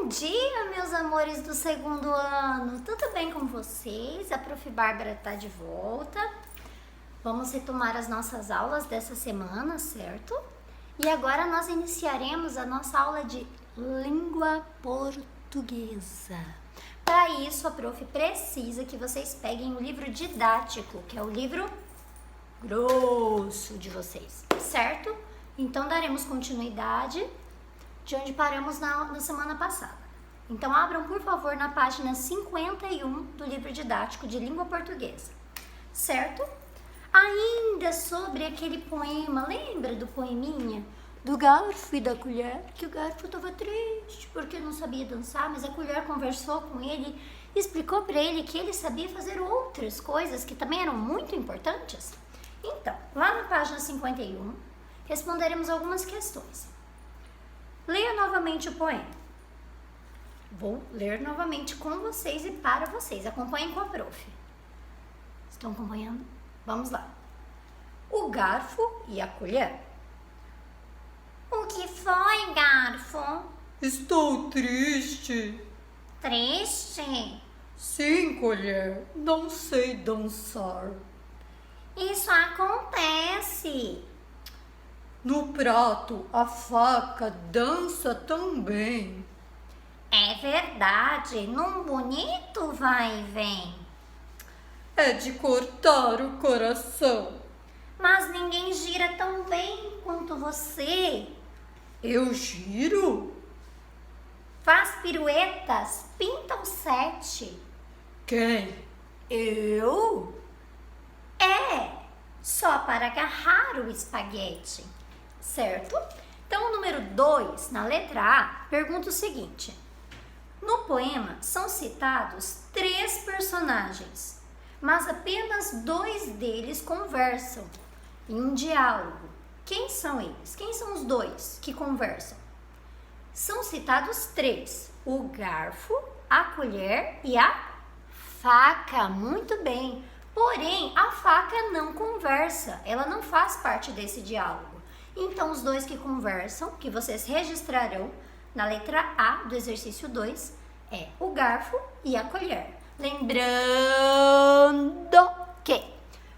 Bom dia, meus amores do segundo ano! Tudo bem com vocês? A Prof. Bárbara tá de volta. Vamos retomar as nossas aulas dessa semana, certo? E agora nós iniciaremos a nossa aula de língua portuguesa. Para isso, a Prof. precisa que vocês peguem o livro didático, que é o livro grosso de vocês, certo? Então, daremos continuidade de onde paramos na semana passada. Então, abram, por favor, na página 51 do livro didático de língua portuguesa, certo? Ainda sobre aquele poema, lembra do poeminha? Do garfo e da colher, que o garfo estava triste porque não sabia dançar, mas a colher conversou com ele e explicou para ele que ele sabia fazer outras coisas que também eram muito importantes. Então, lá na página 51, responderemos algumas questões. Leia novamente o poema. Vou ler novamente com vocês e para vocês. Acompanhem com a prof. Estão acompanhando? Vamos lá. O garfo e a colher. O que foi, garfo? Estou triste. Triste? Sim, colher. Não sei dançar. Isso acontece. No prato, a faca dança também. É verdade, num bonito vai e vem. É de cortar o coração. Mas ninguém gira tão bem quanto você. Eu giro? Faz piruetas, pinta o 7. Quem? Eu? É, só para agarrar o espaguete. Certo? Então, o número 2, na letra A, pergunta o seguinte. No poema são citados 3 personagens, mas apenas 2 deles conversam em um diálogo. Quem são eles? Quem são os 2 que conversam? São citados 3, o garfo, a colher e a faca. Muito bem. Porém, a faca não conversa, ela não faz parte desse diálogo. Então, os 2 que conversam, que vocês registrarão na letra A do exercício 2, é o garfo e a colher. Lembrando que,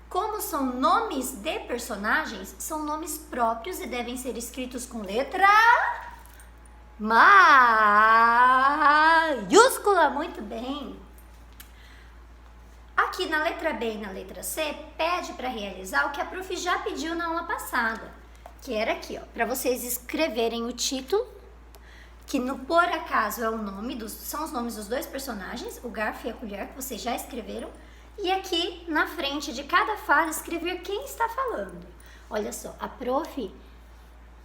como são nomes de personagens, são nomes próprios e devem ser escritos com letra maiúscula. Muito bem. Aqui na letra B e na letra C, pede para realizar o que a prof já pediu na aula passada, que era aqui, ó, para vocês escreverem o título, que no por acaso é o nome são os nomes dos 2 personagens, o garfo e a colher, que vocês já escreveram, e aqui na frente de cada fase escrever quem está falando. Olha só, a prof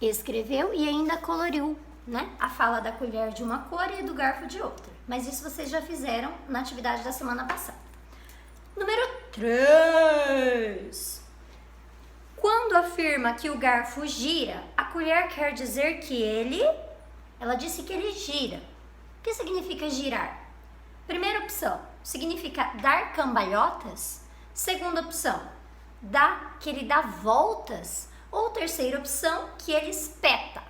escreveu e ainda coloriu, né, a fala da colher de uma cor e do garfo de outra, mas isso vocês já fizeram na atividade da semana passada. Número 3. Quando afirma que o garfo gira, a colher quer dizer que ela disse que ele gira. O que significa girar? Primeira opção, significa dar cambalhotas. Segunda opção, que ele dá voltas. Ou terceira opção, que ele espeta.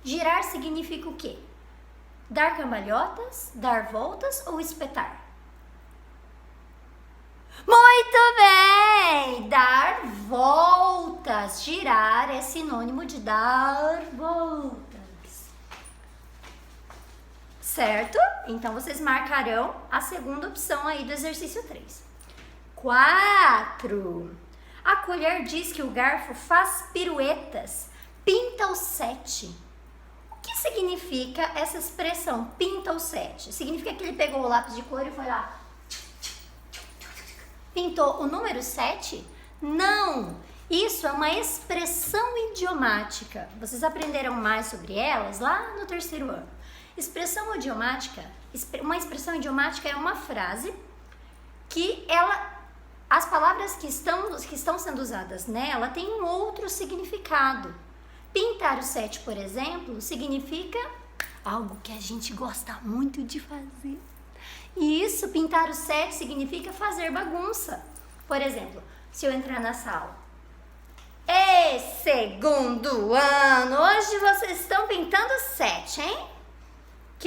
Girar significa o quê? Dar cambalhotas, dar voltas ou espetar? Muito bem! Dar voltas. Girar é sinônimo de dar voltas. Certo? Então, vocês marcarão a segunda opção aí do exercício 3. 4. A colher diz que o garfo faz piruetas, pinta o 7. O que significa essa expressão, pinta o 7? Significa que ele pegou o lápis de cor e foi lá, pintou o número 7? Não! Isso é uma expressão idiomática. Vocês aprenderam mais sobre elas lá no 3º ano. Expressão idiomática, uma expressão idiomática é uma frase que as palavras que estão sendo usadas nela têm um outro significado. Pintar o 7, por exemplo, significa algo que a gente gosta muito de fazer. E isso, pintar o 7, significa fazer bagunça. Por exemplo, se eu entrar na sala. Ei, segundo ano, hoje vocês estão pintando 7, hein?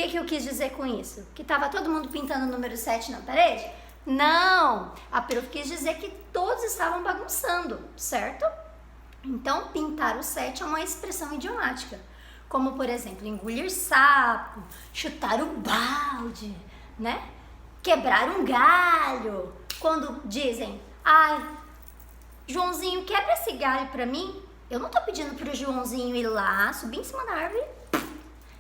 que eu quis dizer com isso? Que tava todo mundo pintando o número 7 na parede? Não! A prof quis dizer que todos estavam bagunçando, certo? Então, pintar o 7 é uma expressão idiomática. Como, por exemplo, engolir sapo, chutar o balde, né? Quebrar um galho. Quando dizem, Joãozinho, quebra esse galho pra mim. Eu não tô pedindo pro Joãozinho ir lá, subir em cima da árvore,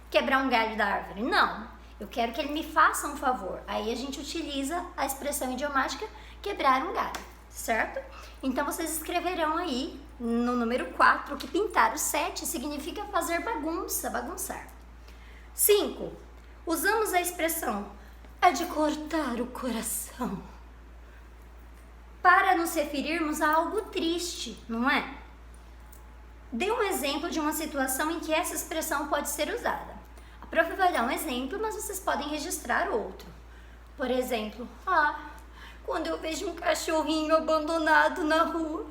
quebrar um galho da árvore. Não, eu quero que ele me faça um favor. Aí a gente utiliza a expressão idiomática quebrar um galho, certo? Então vocês escreverão aí no número 4 que pintar o 7 significa fazer bagunça, bagunçar. 5. Usamos a expressão é de cortar o coração para nos referirmos a algo triste, não é? Dê um exemplo de uma situação em que essa expressão pode ser usada. A prof vai dar um exemplo, mas vocês podem registrar outro. Por exemplo, quando eu vejo um cachorrinho abandonado na rua,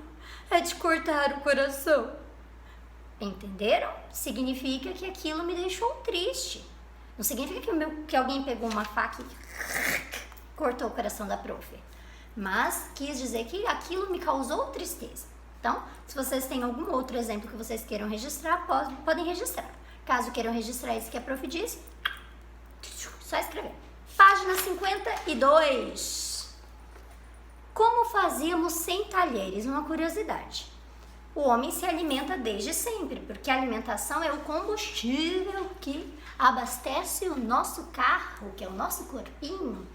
é de cortar o coração. Entenderam? Significa que aquilo me deixou triste. Não significa que alguém pegou uma faca e cortou o coração da prof. Mas quis dizer que aquilo me causou tristeza. Então, se vocês têm algum outro exemplo que vocês queiram registrar, podem registrar. Caso queiram registrar esse que a prof disse, só escrever. Página 52. Como fazíamos sem talheres? Uma curiosidade. O homem se alimenta desde sempre, porque a alimentação é o combustível que abastece o nosso carro, que é o nosso corpinho.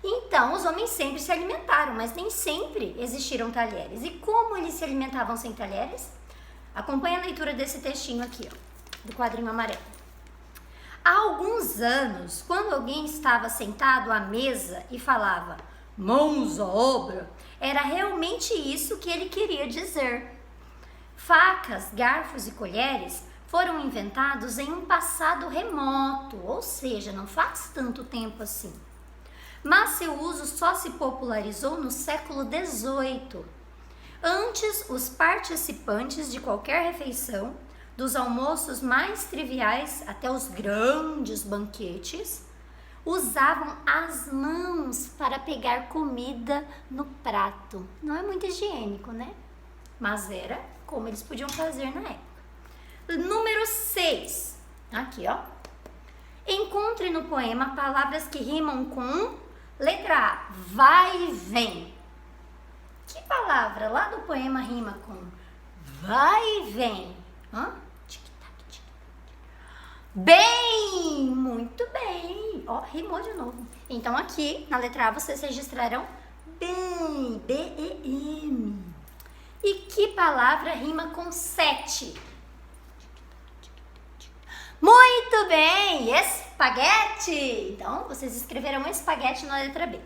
Então, os homens sempre se alimentaram, mas nem sempre existiram talheres. E como eles se alimentavam sem talheres? Acompanhe a leitura desse textinho aqui, do quadrinho amarelo. Há alguns anos, quando alguém estava sentado à mesa e falava mãos à obra, era realmente isso que ele queria dizer. Facas, garfos e colheres foram inventados em um passado remoto, ou seja, não faz tanto tempo assim. Mas seu uso só se popularizou no século XVIII. Antes, os participantes de qualquer refeição, dos almoços mais triviais até os grandes banquetes, usavam as mãos para pegar comida no prato. Não é muito higiênico, né? Mas era como eles podiam fazer na época. Número 6. Aqui, ó. Encontre no poema palavras que rimam com letra A, vai e vem. Que palavra lá do poema rima com vai e vem? Bem, muito bem. Ó, rimou de novo. Então aqui na letra A vocês registrarão bem, B-E-M. E que palavra rima com 7? Muito bem, espaguete. Então vocês escreverão espaguete na letra B.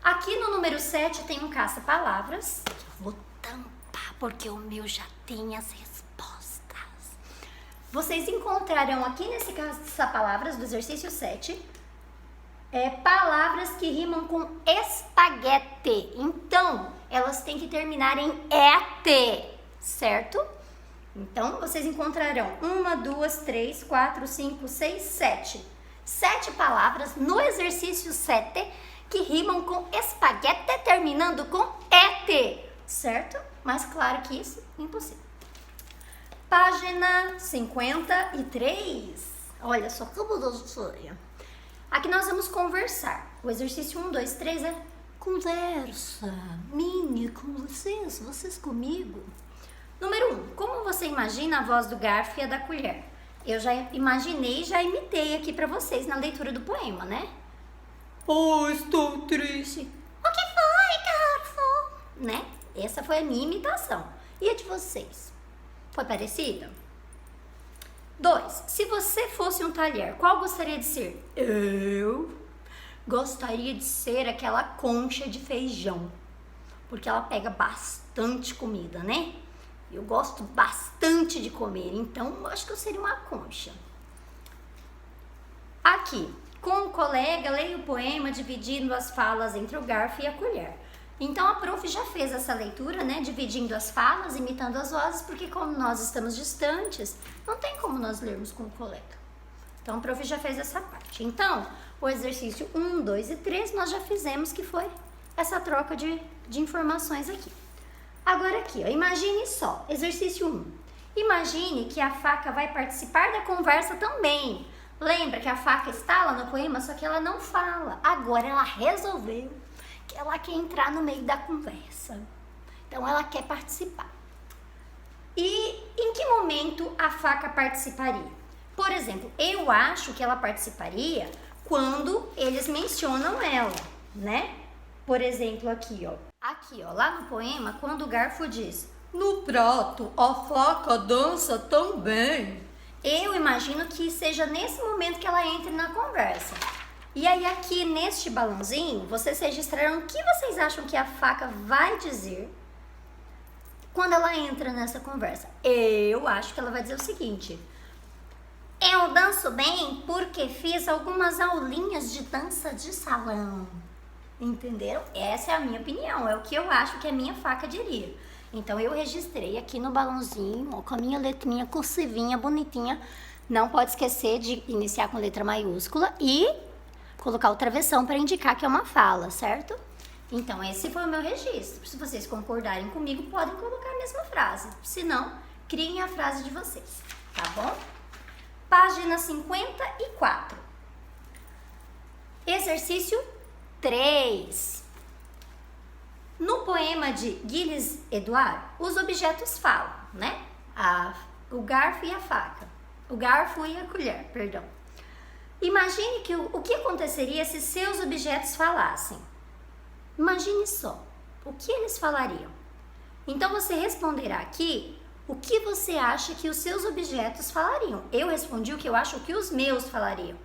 Aqui no número 7 tem um caça-palavras. Eu vou tampar porque o meu já tem as respostas. Vocês encontrarão aqui nesse caça-palavras do exercício 7 palavras que rimam com espaguete. Então, elas têm que terminar em ET, certo? Então, vocês encontrarão 1, 2, 3, 4, 5, 6, 7. 7 palavras no exercício 7 que rimam com espaguete terminando com ET, certo? Mas claro que isso é impossível. Página 53. Olha só como doçura. Aqui nós vamos conversar. O exercício 1, 2, 3 é conversa minha com vocês, vocês comigo. Número 1. Como você imagina a voz do garfo e a da colher? Eu já imaginei, já imitei aqui pra vocês na leitura do poema, né? Oh, estou triste. O que foi, garfo? Né? Essa foi a minha imitação. E a de vocês? Foi parecida? 2. Se você fosse um talher, qual gostaria de ser? Eu gostaria de ser aquela concha de feijão, porque ela pega bastante comida, né? Eu gosto bastante de comer, então acho que eu seria uma concha. Aqui, com o colega, leia o poema dividindo as falas entre o garfo e a colher. Então a prof já fez essa leitura, né, dividindo as falas, imitando as vozes, porque como nós estamos distantes, não tem como nós lermos com o colega. Então, o prof já fez essa parte. Então, o exercício 1, 2 e 3 nós já fizemos, que foi essa troca de informações aqui. Agora aqui, ó, imagine só, exercício 1. Imagine que a faca vai participar da conversa também. Lembra que a faca está lá no poema, só que ela não fala. Agora ela resolveu que ela quer entrar no meio da conversa. Então, ela quer participar. E em que momento a faca participaria? Por exemplo, eu acho que ela participaria quando eles mencionam ela, né? Por exemplo, aqui, ó, lá no poema, quando o garfo diz: "No prato, a faca dança também." Eu imagino que seja nesse momento que ela entra na conversa. E aí, aqui neste balãozinho, vocês registraram o que vocês acham que a faca vai dizer quando ela entra nessa conversa. Eu acho que ela vai dizer o seguinte: "Eu danço bem porque fiz algumas aulinhas de dança de salão." Entenderam? Essa é a minha opinião, é o que eu acho que a minha faca diria. Então, eu registrei aqui no balãozinho, ó, com a minha letrinha cursivinha, bonitinha. Não pode esquecer de iniciar com letra maiúscula e colocar o travessão para indicar que é uma fala, certo? Então, esse foi o meu registro. Se vocês concordarem comigo, podem colocar a mesma frase. Se não, criem a frase de vocês, tá bom? Página 54. Exercício 3. No poema de Gilles Edouard, os objetos falam, né? O garfo e a faca. O garfo e a colher, perdão. Imagine que o que aconteceria se seus objetos falassem. Imagine só, o que eles falariam? Então, você responderá aqui o que você acha que os seus objetos falariam. Eu respondi o que eu acho que os meus falariam.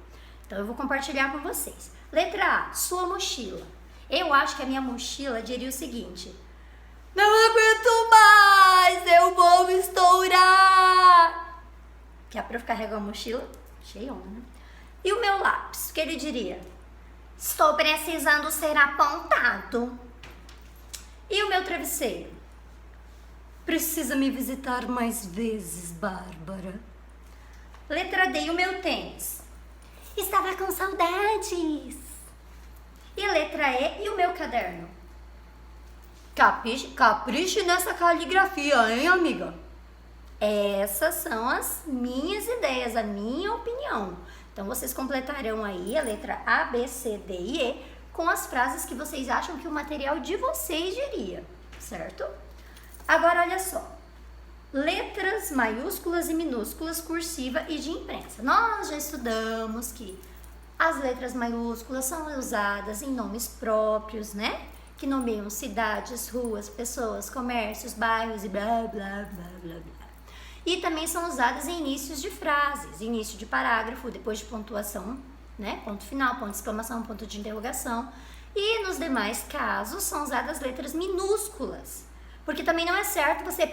Então, eu vou compartilhar com vocês. Letra A, sua mochila. Eu acho que a minha mochila diria o seguinte: "Não aguento mais, eu vou me estourar." Que a prof carrega a mochila cheiona, né? E o meu lápis, o que ele diria? "Estou precisando ser apontado." E o meu travesseiro? "Precisa me visitar mais vezes, Bárbara." Letra D, o meu tênis? "Estava com saudades." E letra E, e o meu caderno? Capriche nessa caligrafia, hein, amiga? Essas são as minhas ideias, a minha opinião. Então, vocês completarão aí a letra A, B, C, D e E com as frases que vocês acham que o material de vocês diria, certo? Agora, olha só. Letras maiúsculas e minúsculas, cursiva e de imprensa. Nós já estudamos que as letras maiúsculas são usadas em nomes próprios, né? Que nomeiam cidades, ruas, pessoas, comércios, bairros e blá, blá, blá, blá, blá. E também são usadas em inícios de frases, início de parágrafo, depois de pontuação, né? Ponto final, ponto de exclamação, ponto de interrogação. E nos demais casos são usadas letras minúsculas. Porque também não é certo você,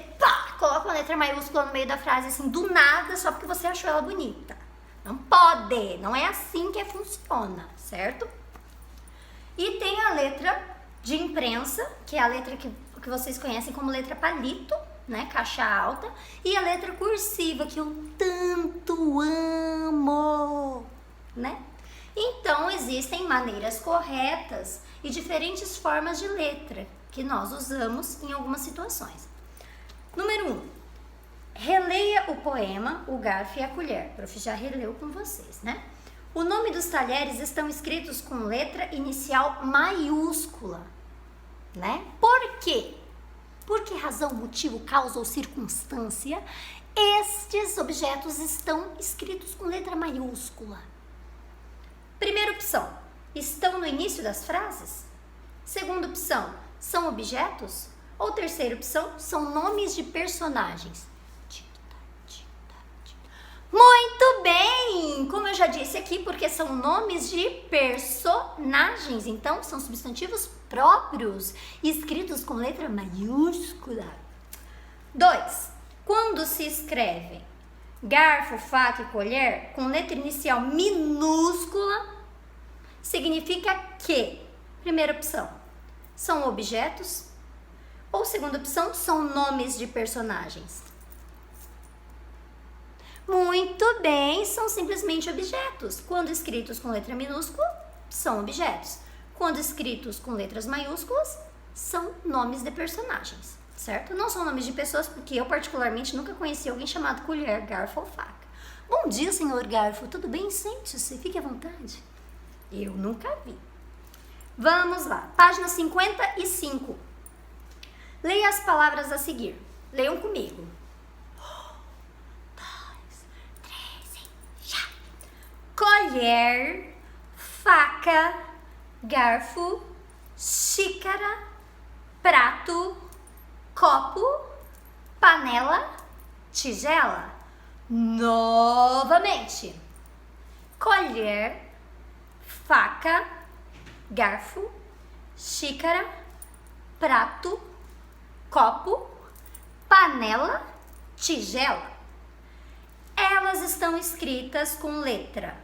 coloca uma letra maiúscula no meio da frase assim, do nada, só porque você achou ela bonita. Não pode, não é assim que funciona, certo? E tem a letra de imprensa, que é a letra que vocês conhecem como letra palito, né, caixa alta, e a letra cursiva, que eu tanto amo, né? Então, existem maneiras corretas e diferentes formas de letra que nós usamos em algumas situações. Número 1. Releia o poema O Garfo e a Colher. O prof já releu com vocês, né? O nome dos talheres estão escritos com letra inicial maiúscula, né? Por quê? Por que razão, motivo, causa ou circunstância estes objetos estão escritos com letra maiúscula? Primeira opção, estão no início das frases? Segunda opção, são objetos? Ou terceira opção, são nomes de personagens? Muito bem! Como eu já disse aqui, porque são nomes de personagens, então são substantivos próprios, escritos com letra maiúscula. 2. Quando se escreve garfo, faca e colher com letra inicial minúscula, significa que, primeira opção, são objetos, ou segunda opção, são nomes de personagens? Muito bem, são simplesmente objetos. Quando escritos com letra minúscula, são objetos. Quando escritos com letras maiúsculas, são nomes de personagens, certo? Não são nomes de pessoas, porque eu particularmente nunca conheci alguém chamado colher, garfo ou faca. Bom dia, senhor garfo, tudo bem? Sente-se, fique à vontade. Eu nunca vi. Vamos lá, página 55. Leia as palavras a seguir. Leiam comigo. 1, 2, 3 e já. Colher, faca, garfo, xícara, prato, copo, panela, tigela. Novamente. Colher, faca, garfo, xícara, prato, copo, panela, tigela. Elas estão escritas com letra.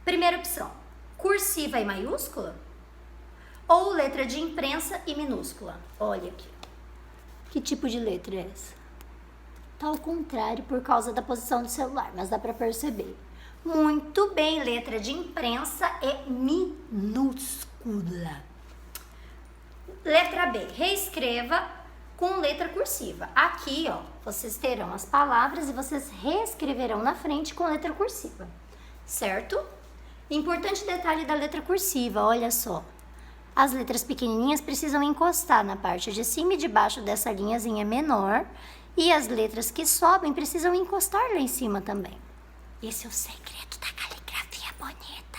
Primeira opção, cursiva e maiúscula? Ou letra de imprensa e minúscula? Olha aqui. Que tipo de letra é essa? Tá ao contrário por causa da posição do celular, mas dá para perceber. Muito bem, letra de imprensa é minúscula. Letra B, reescreva com letra cursiva. Aqui, ó, vocês terão as palavras e vocês reescreverão na frente com letra cursiva, certo? Importante detalhe da letra cursiva, olha só. As letras pequenininhas precisam encostar na parte de cima e de baixo dessa linhazinha menor, e as letras que sobem precisam encostar lá em cima também. Esse é o segredo da caligrafia bonita.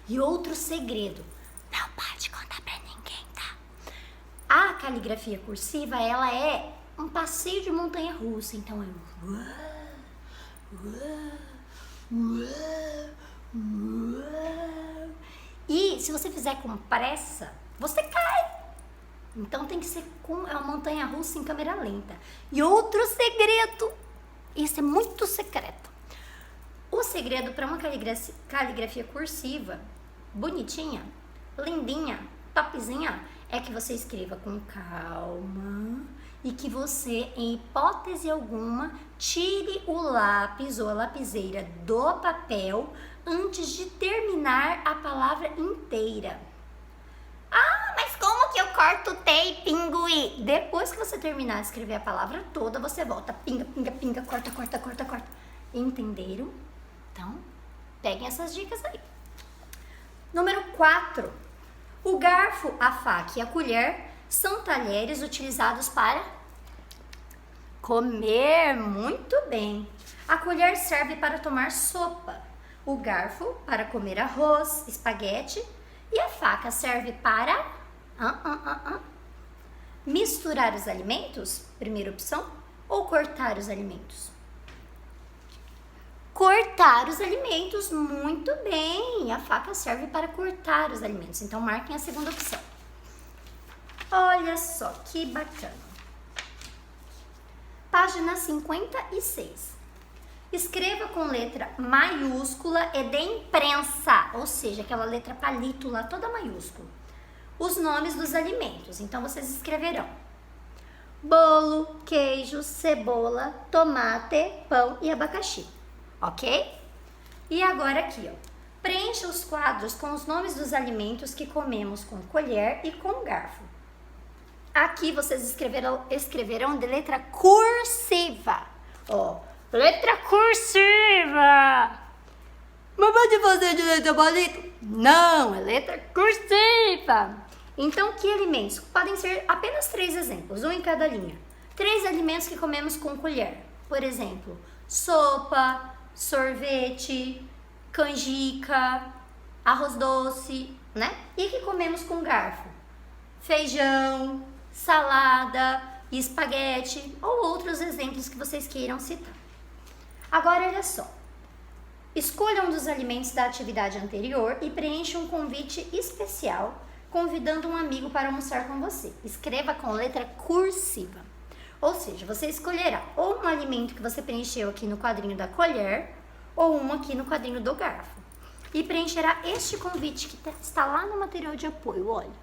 E outro segredo, não pode contar pra ninguém, tá? A caligrafia cursiva, ela é um passeio de montanha-russa, então é e se você fizer com pressa, você cai. Então tem que ser com uma montanha-russa em câmera lenta. E outro segredo, esse é muito secreto. O segredo para uma caligrafia cursiva, bonitinha, lindinha, topzinha, é que você escreva com calma e que você, em hipótese alguma, tire o lápis ou a lapiseira do papel antes de terminar a palavra inteira. Ah, mas como que eu corto o pinguim? Depois que você terminar de escrever a palavra toda, você volta. Pinga, pinga, pinga, corta, corta, corta, corta. Entenderam? Então, peguem essas dicas aí. Número 4. O garfo, a faca e a colher são talheres utilizados para comer. Muito bem. A colher serve para tomar sopa. O garfo para comer arroz, espaguete. E a faca serve para misturar os alimentos, primeira opção, ou cortar os alimentos? Cortar os alimentos, muito bem. A faca serve para cortar os alimentos, então marquem a segunda opção. Olha só que bacana. Página 56. Escreva com letra maiúscula e de imprensa, ou seja, aquela letra palito lá, toda maiúscula, os nomes dos alimentos. Então, vocês escreverão bolo, queijo, cebola, tomate, pão e abacaxi, ok? E agora aqui, ó, preencha os quadros com os nomes dos alimentos que comemos com colher e com garfo. Aqui vocês escreverão de letra cursiva, ó. Letra cursiva. Mas pode fazer de letra palito? Não, é letra cursiva. Então, que alimentos? Podem ser apenas 3 exemplos, um em cada linha. 3 alimentos que comemos com colher. Por exemplo, sopa, sorvete, canjica, arroz doce, né? E que comemos com garfo? Feijão, salada, espaguete ou outros exemplos que vocês queiram citar. Agora, olha só. Escolha um dos alimentos da atividade anterior e preencha um convite especial, convidando um amigo para almoçar com você. Escreva com letra cursiva. Ou seja, você escolherá ou um alimento que você preencheu aqui no quadrinho da colher, ou um aqui no quadrinho do garfo. E preencherá este convite que está lá no material de apoio, olha.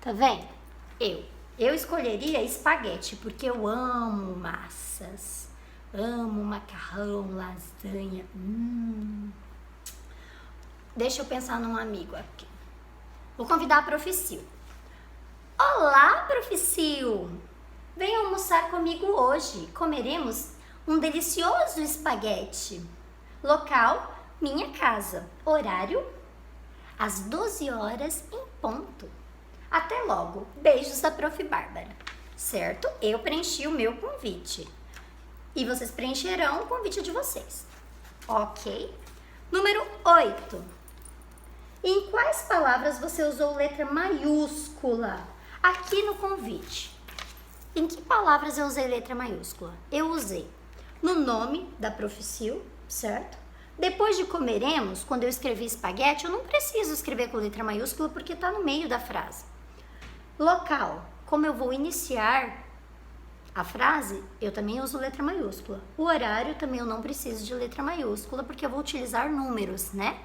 Tá vendo? Eu escolheria espaguete, porque eu amo massas. Amo macarrão, lasanha. Deixa eu pensar num amigo aqui. Vou convidar a Proficil. Olá, Proficil! Vem almoçar comigo hoje. Comeremos um delicioso espaguete. Local, minha casa. Horário, às 12 horas em ponto. Até logo. Beijos da Prof. Bárbara. Certo? Eu preenchi o meu convite. E vocês preencherão o convite de vocês. Ok? Número 8. Em quais palavras você usou letra maiúscula aqui no convite? Em que palavras eu usei letra maiúscula? Eu usei no nome da Proficil, certo? Depois de comeremos, quando eu escrevi espaguete, eu não preciso escrever com letra maiúscula porque está no meio da frase. Local, como eu vou iniciar a frase, eu também uso letra maiúscula. O horário também eu não preciso de letra maiúscula porque eu vou utilizar números, né?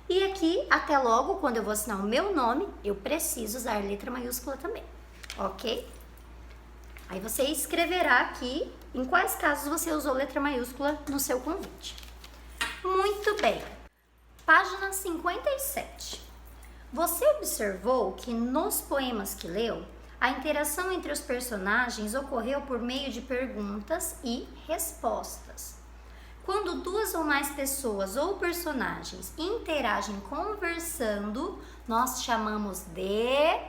E aqui, até logo, quando eu vou assinar o meu nome, eu preciso usar letra maiúscula também, ok? Aí você escreverá aqui em quais casos você usou letra maiúscula no seu convite. Muito bem. Página 57. Você observou que nos poemas que leu, a interação entre os personagens ocorreu por meio de perguntas e respostas. Quando duas ou mais pessoas ou personagens interagem conversando, nós chamamos de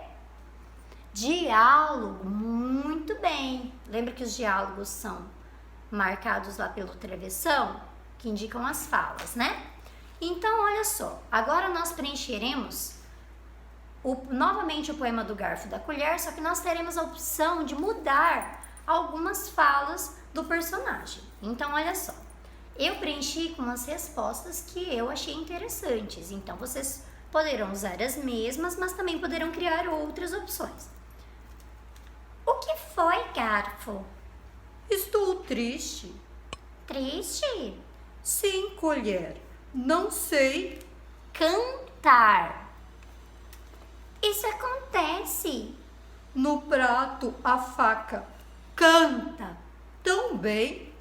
diálogo. Muito bem. Lembra que os diálogos são marcados lá pelo travessão, que indicam as falas, né? Então, olha só. Agora nós preencheremos novamente o poema do garfo e da colher, só que nós teremos a opção de mudar algumas falas do personagem. Então, olha só. Eu preenchi com as respostas que eu achei interessantes. Então, vocês poderão usar as mesmas, mas também poderão criar outras opções. O que foi, garfo? Estou triste. Triste? Sim, colher. Não sei Cantar. Isso acontece. no prato a faca. Canta tão bem.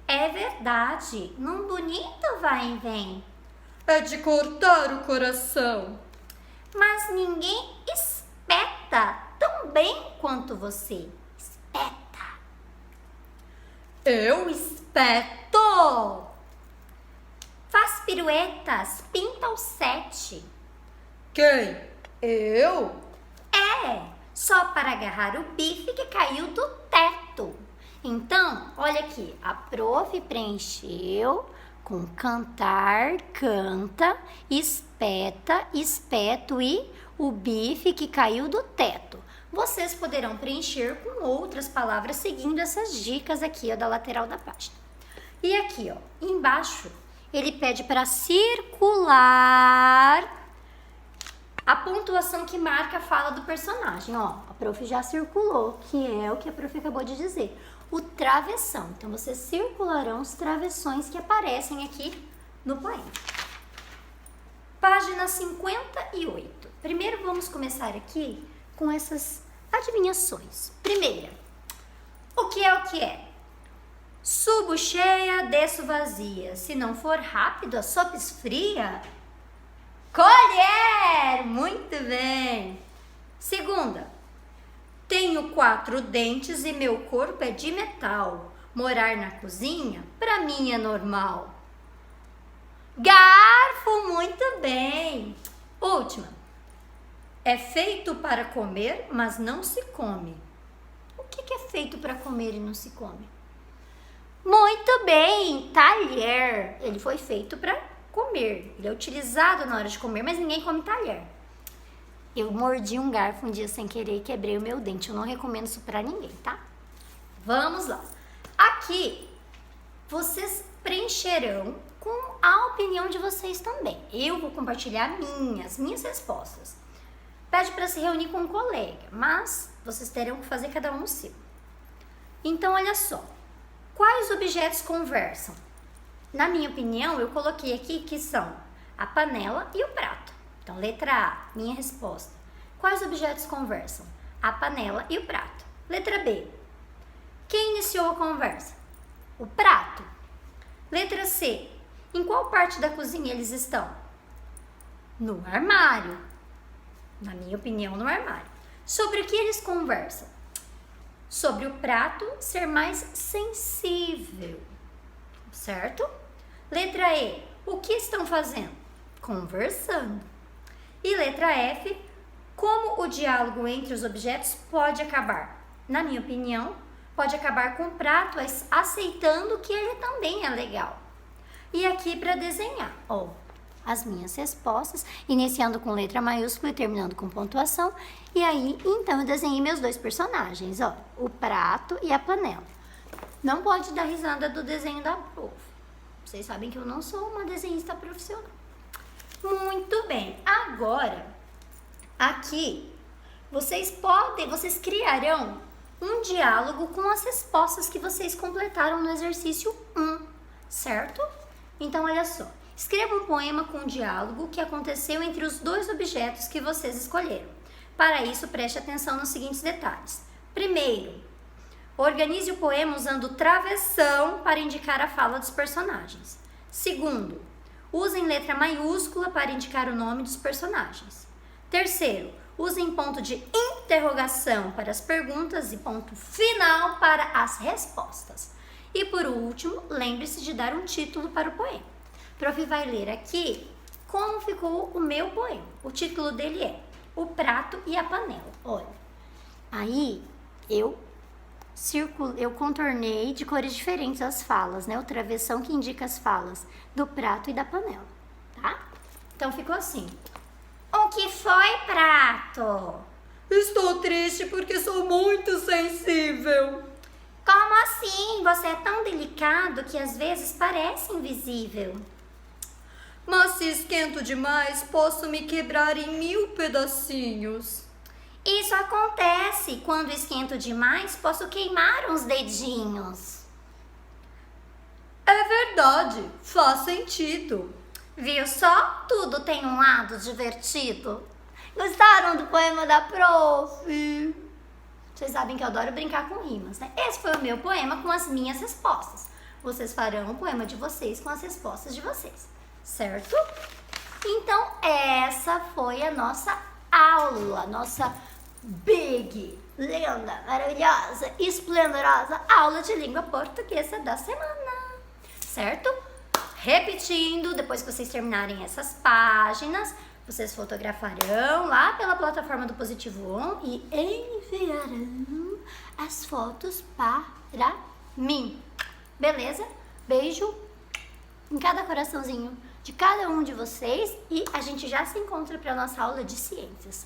É verdade. Num bonito vai e vem. É de cortar o coração. Mas ninguém espeta tão bem quanto você. Espeta. Eu Espeto. Faz piruetas, pinta o 7. Quem? Eu? É, só para agarrar o bife que caiu do teto. Então, olha aqui, a prof preencheu com cantar, canta, espeta, espeto e o bife que caiu do teto. Vocês poderão preencher com outras palavras seguindo essas dicas aqui, ó, da lateral da página. E aqui, ó, embaixo, ele pede para circular a pontuação que marca a fala do personagem. Ó, a prof já circulou, que é o que a prof acabou de dizer. O travessão. Então, vocês circularão os travessões que aparecem aqui no poema. Página 58. Primeiro, vamos começar aqui com essas adivinhações. Primeira, o que é o que é? Subo cheia, desço vazia. Se não for rápido, a sopa esfria. Colher! Muito bem. Segunda, tenho 4 dentes e meu corpo é de metal. Morar na cozinha, pra mim é normal. Garfo, muito bem. Última. É feito para comer, mas não se come. O que é feito para comer e não se come? Muito bem, talher. Ele foi feito para comer. Ele é utilizado na hora de comer, mas ninguém come talher. Eu mordi um garfo um dia sem querer e quebrei o meu dente. Eu não recomendo isso pra ninguém, tá? Vamos lá. Aqui, vocês preencherão com a opinião de vocês também. Eu vou compartilhar minhas respostas. Pede para se reunir com um colega, mas vocês terão que fazer cada um o seu. Então, olha só. Quais objetos conversam? Na minha opinião, eu coloquei aqui que são a panela e o prato. Então, letra A, minha resposta. Quais objetos conversam? A panela e o prato. Letra B. Quem iniciou a conversa? O prato. Letra C. Em qual parte da cozinha eles estão? No armário. Na minha opinião, no armário. Sobre o que eles conversam? Sobre o prato ser mais sensível. Certo? Letra E. O que estão fazendo? Conversando. E letra F. Como o diálogo entre os objetos pode acabar? Na minha opinião, pode acabar com o prato aceitando que ele também é legal. E aqui para desenhar, ó, as minhas respostas, iniciando com letra maiúscula e terminando com pontuação. E aí, então, eu desenhei meus dois personagens, ó, o prato e a panela. Não pode dar risada do desenho da prof. Vocês sabem que eu não sou uma desenhista profissional. Muito bem. Agora, aqui, vocês criarão um diálogo com as respostas que vocês completaram no exercício 1, certo? Então, olha só. Escreva um poema com um diálogo que aconteceu entre os dois objetos que vocês escolheram. Para isso, preste atenção nos seguintes detalhes. Primeiro, organize o poema usando travessão para indicar a fala dos personagens. Segundo, usem letra maiúscula para indicar o nome dos personagens. Terceiro, usem ponto de interrogação para as perguntas e ponto final para as respostas. E por último, lembre-se de dar um título para o poema. O prof vai ler aqui como ficou o meu poema. O título dele é O Prato e a Panela. Olha, aí eu contornei de cores diferentes as falas, né? O travessão que indica as falas do prato e da panela, tá? Então ficou assim. O que foi, prato? Estou triste porque sou muito sensível. Como assim? Você é tão delicado que às vezes parece invisível. Mas se esquento demais, posso me quebrar em 1000 pedacinhos. Isso acontece. Quando esquento demais, posso queimar uns dedinhos. É verdade, faz sentido. Viu só? Tudo tem um lado divertido. Gostaram do poema da prof? Vocês sabem que eu adoro brincar com rimas, né? Esse foi o meu poema com as minhas respostas. Vocês farão o poema de vocês com as respostas de vocês, certo? Então, essa foi a nossa aula, nossa big, linda, maravilhosa, esplendorosa aula de língua portuguesa da semana, certo? Repetindo, depois que vocês terminarem essas páginas, vocês fotografarão lá pela plataforma do Positivo On e enviarão as fotos para mim. Beleza? Beijo em cada coraçãozinho de cada um de vocês e a gente já se encontra para a nossa aula de ciências.